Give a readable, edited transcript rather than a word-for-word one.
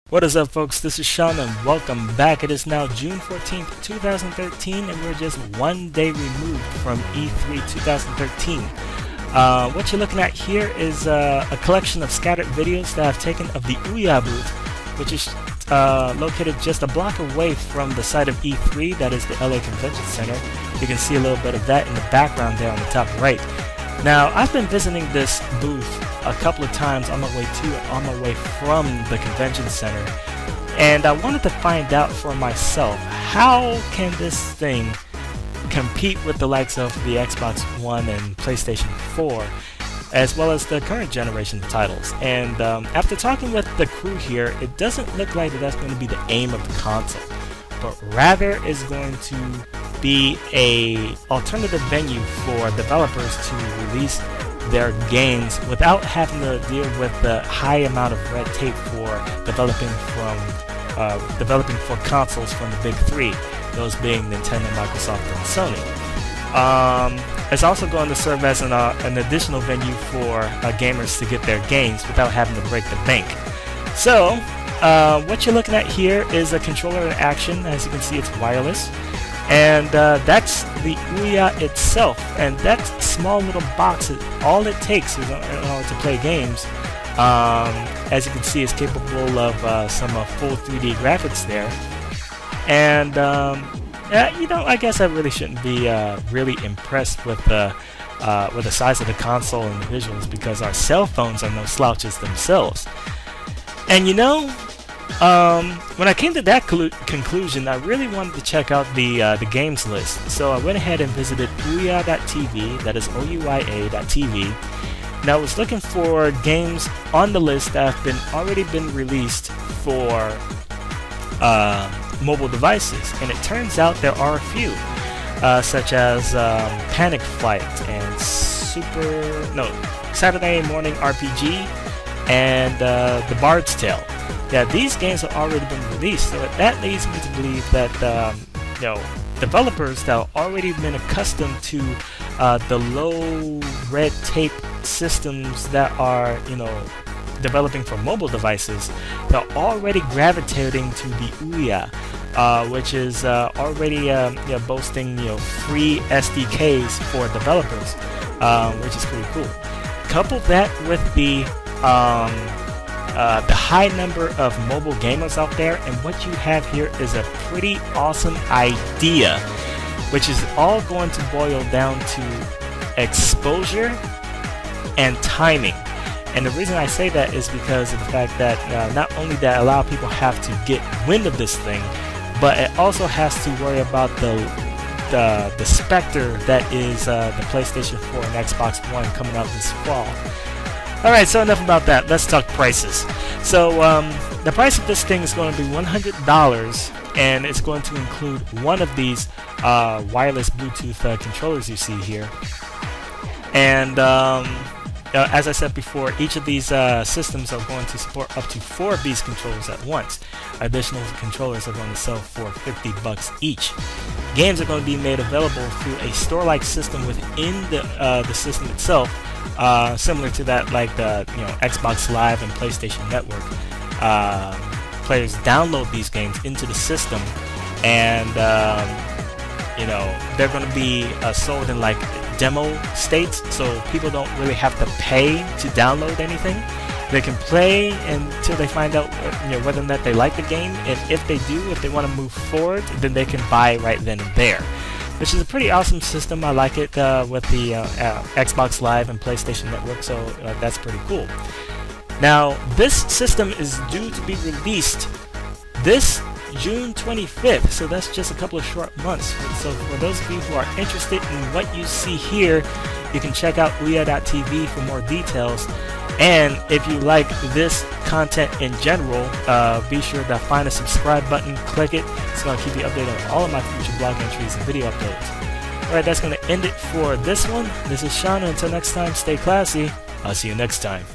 What is up, folks? This is Sean and welcome back. It is now June 14th, 2013, and we're just one day removed from E3 2013. What you're looking at here is a collection of scattered videos that I've taken of the Ouya booth, which is located just a block away from the site of E3, that is the LA Convention Center. You can see a little bit of that in the background there on the top right. Now, I've been visiting this booth a couple of times on my way to and on my way from the convention center, and I wanted to find out for myself, how can this thing compete with the likes of the Xbox One and PlayStation 4, as well as the current generation titles. And after talking with the crew here, it doesn't look like that's going to be the aim of the console, but rather is going to be a alternative venue for developers to release their games without having to deal with the high amount of red tape for developing for consoles from the big three, those being Nintendo, Microsoft, and Sony. It's also going to serve as an additional venue for gamers to get their games without having to break the bank. So, what you're looking at here is a controller in action. As you can see, it's wireless. And that's the Ouya itself, and that small little box, all it takes is in order to play games. As you can see, it's capable of some full 3D graphics there. And I guess I really shouldn't be really impressed with the size of the console and the visuals, because our cell phones are no slouches themselves. And when I came to that conclusion, I really wanted to check out the games list. So I went ahead and visited Ouya.tv, that is OUYA.tv, and I was looking for games on the list that have already been released for mobile devices. And it turns out there are a few, such as Panic Flight and Saturday Morning RPG and The Bard's Tale. Yeah, these games have already been released, so that leads me to believe that developers that have already been accustomed to the low red tape systems that are developing for mobile devices, they're already gravitating to the Ouya, which is already boasting free SDKs for developers, which is pretty cool. Couple that with the high number of mobile gamers out there, and what you have here is a pretty awesome idea, which is all going to boil down to exposure and timing. And the reason I say that is because of the fact that not only that a lot of people have to get wind of this thing, but it also has to worry about the specter that is the PlayStation 4 and Xbox One coming out this fall. Alright, so enough about that. Let's talk prices. So, the price of this thing is going to be $100, and it's going to include one of these wireless Bluetooth controllers you see here. And as I said before, each of these systems are going to support up to 4 of these controllers at once. Additional controllers are going to sell for $50 each. Games are going to be made available through a store-like system within the system itself. Similar to that, like the Xbox Live and PlayStation Network. Players download these games into the system, and they're going to be sold in like demo states, so people don't really have to pay to download anything. They can play until they find out whether or not they like the game, and if they do, if they want to move forward, then they can buy right then and there, which is a pretty awesome system. I like it with the Xbox Live and PlayStation Network, so that's pretty cool. Now, this system is due to be released this June 25th, so that's just a couple of short months. So for those of you who are interested in what you see here, you can check out Ouya.tv for more details. And if you like this content in general, be sure to find a subscribe button, click it. It's going to keep you updated on all of my future blog entries and video uploads. Alright, that's going to end it for this one. This is Sean, and until next time, stay classy. I'll see you next time.